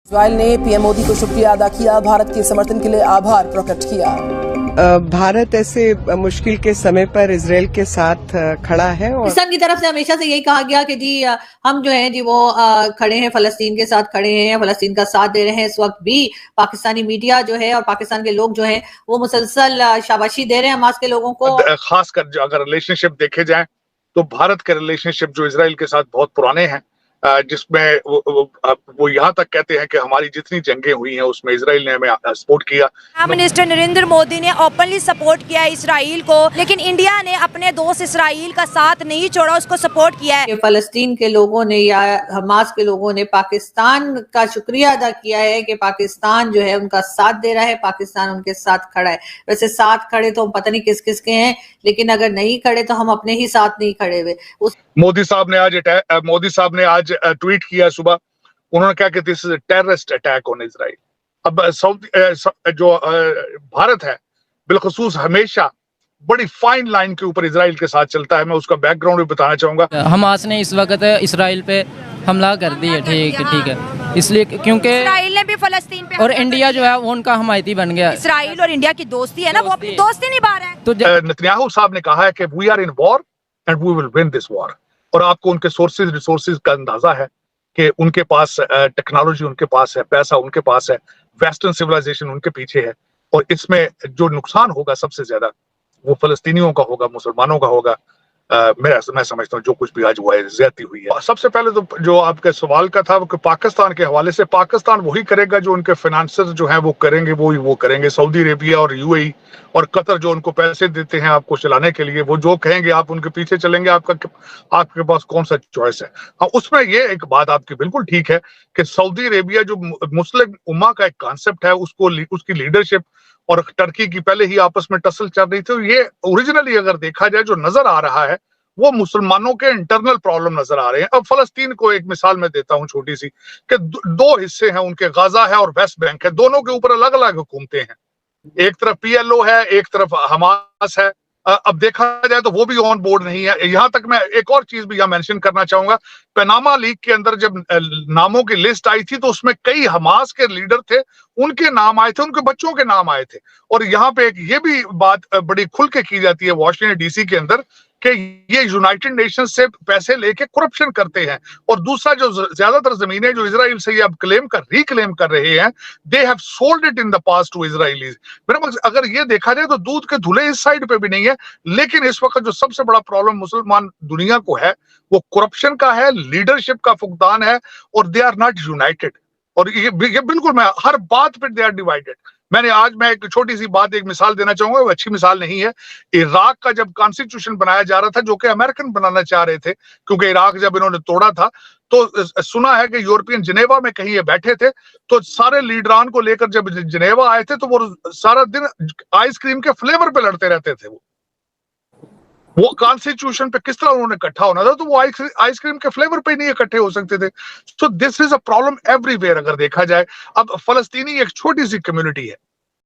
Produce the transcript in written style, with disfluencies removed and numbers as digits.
Israel ने PM Modi को शुक्रिया अदा किया, भारत के समर्थन के लिए आभार प्रकट किया। भारत ऐसे मुश्किल के समय पर इजराइल के साथ खड़ा है और पाकिस्तान की तरफ से हमेशा से यही कहा गया कि जी हम जो हैं जी वो खड़े हैं, फलस्तीन के साथ खड़े हैं, फलस्तीन का साथ दे रहे हैं। इस वक्त भी पाकिस्तानी मीडिया जो है और पाकिस्तान के लोग जो हैं वो मुसलसल शाबाशी दे रहे हैं हमास के लोगों को। खासकर अगर रिलेशनशिप देखे जाए तो भारत के रिलेशनशिप जो इजराइल के साथ बहुत पुराने हैं, जिसमें वो यहाँ तक कहते हैं कि हमारी जितनी जंगें हुई हैं उसमें इजराइल ने हमें सपोर्ट किया। प्राइम मिनिस्टर नरेंद्र मोदी ने ओपनली सपोर्ट किया है इसराइल को, लेकिन इंडिया ने अपने दोस्त इसराइल का साथ नहीं छोड़ा, उसको सपोर्ट किया है। फलस्तीन के लोगों ने या हमास के लोगों ने पाकिस्तान का शुक्रिया अदा किया है कि पाकिस्तान जो है उनका साथ दे रहा है, पाकिस्तान उनके साथ खड़ा है। वैसे साथ खड़े तो पता नहीं किस किस के हैं, लेकिन अगर नहीं खड़े तो हम अपने ही साथ नहीं खड़े हुए। मोदी साहब ने आज ट्वीट किया सुबह, उन्होंने कहा कि this is a terrorist attack on Israel. अब जो भारत है बिलखसूस हमेशा बड़ी फाइन लाइन के ऊपर इजराइल के साथ चलता है। मैं उसका बैकग्राउंड भी बताना चाहूंगा। हमास ने इस वक्त इसराइल पे हमला कर दी है, ठीक है, इसलिए क्योंकि इसराइल ने भी फलस्तीन पे और इंडिया जो है वो उनका हमायती बन गया। इसराइल और इंडिया की दोस्ती है ना, वो अपनी दोस्ती निभा रहे हैं। तो नेतन्याहू साहब ने कहा है कि we are in war and we will win this war. और आपको उनके रिसोर्सेज का अंदाजा है कि उनके पास टेक्नोलॉजी उनके पास है, पैसा उनके पास है, वेस्टर्न सिविलाइजेशन उनके पीछे है। और इसमें जो नुकसान होगा सबसे ज्यादा वो फलस्तीनियों का होगा, मुसलमानों का होगा। मैं समझता हूँ जो कुछ भी आज हुआ है ज्यादती हुई है। सबसे पहले तो जो आपके सवाल का था वो पाकिस्तान के हवाले से, पाकिस्तान वही करेगा जो उनके फाइनेंसर जो हैं वो करेंगे, वो करेंगे। सऊदी अरेबिया और यूएई और कतर जो उनको पैसे देते हैं आपको चलाने के लिए, वो जो कहेंगे आप उनके पीछे चलेंगे। आपके पास कौन सा चॉइस है? हाँ, उसमें ये एक बात आपकी बिल्कुल ठीक है कि सऊदी अरेबिया जो मुस्लिम उम्मा का एक कॉन्सेप्ट है, उसकी लीडरशिप और टर्की की पहले ही आपस में टसल चल रही थी। ये ओरिजिनली अगर देखा जाए जो नजर आ रहा है वो मुसलमानों के इंटरनल प्रॉब्लम नजर आ रहे हैं। अब फलस्तीन को एक मिसाल मैं देता हूं छोटी सी, कि दो हिस्से हैं उनके, गाजा है और वेस्ट बैंक है। दोनों के ऊपर अलग अलग हुकूमतें हैं, एक तरफ पीएलओ है, एक तरफ हमास है। अब देखा जाए तो वो भी ऑन बोर्ड नहीं है। यहां तक मैं एक और चीज भी यहाँ मेंशन करना चाहूंगा, पनामा लीक के अंदर जब नामों की लिस्ट आई थी तो उसमें कई हमास के लीडर थे, उनके नाम आए थे, उनके बच्चों के नाम आए थे। और यहाँ पे एक ये भी बात बड़ी खुल के की जाती है वॉशिंगटन डीसी के अंदर कि ये यूनाइटेड नेशंस से पैसे लेके करप्शन करते हैं। और दूसरा जो ज्यादातर जमीनें जो इजराइल से ये अब रिक्लेम कर रहे हैं, they have sold it in the past to Israelis. मेरा मकसद अगर ये देखा जाए तो दूध के धुले इस साइड पे भी नहीं है, लेकिन इस वक्त जो सबसे बड़ा प्रॉब्लम मुसलमान दुनिया को है वो करप्शन का है, लीडरशिप का फुकदान है, और दे आर नॉट यूनाइटेड। और ये बिल्कुल, मैं हर बात पे दे आर डिवाइडेड। मैं एक छोटी सी बात, एक मिसाल देना चाहूंगा, वो अच्छी मिसाल नहीं है। इराक का जब कॉन्स्टिट्यूशन बनाया जा रहा था, जो कि अमेरिकन बनाना चाह रहे थे, क्योंकि इराक जब इन्होंने तोड़ा था तो सुना है कि यूरोपियन जिनेवा में कहीं ये बैठे थे, तो सारे लीडरान को लेकर जब जिनेवा आए थे तो वो सारा दिन आइसक्रीम के फ्लेवर पे लड़ते रहते थे। वो कॉन्स्टिट्यूशन पे किस तरह उन्होंने इकट्ठा होना था, तो वो आइसक्रीम के फ्लेवर पे नहीं इकट्ठे हो सकते थे। So this is a problem everywhere अगर देखा जाए। अब फलस्तीनी एक छोटी सी कम्युनिटी है,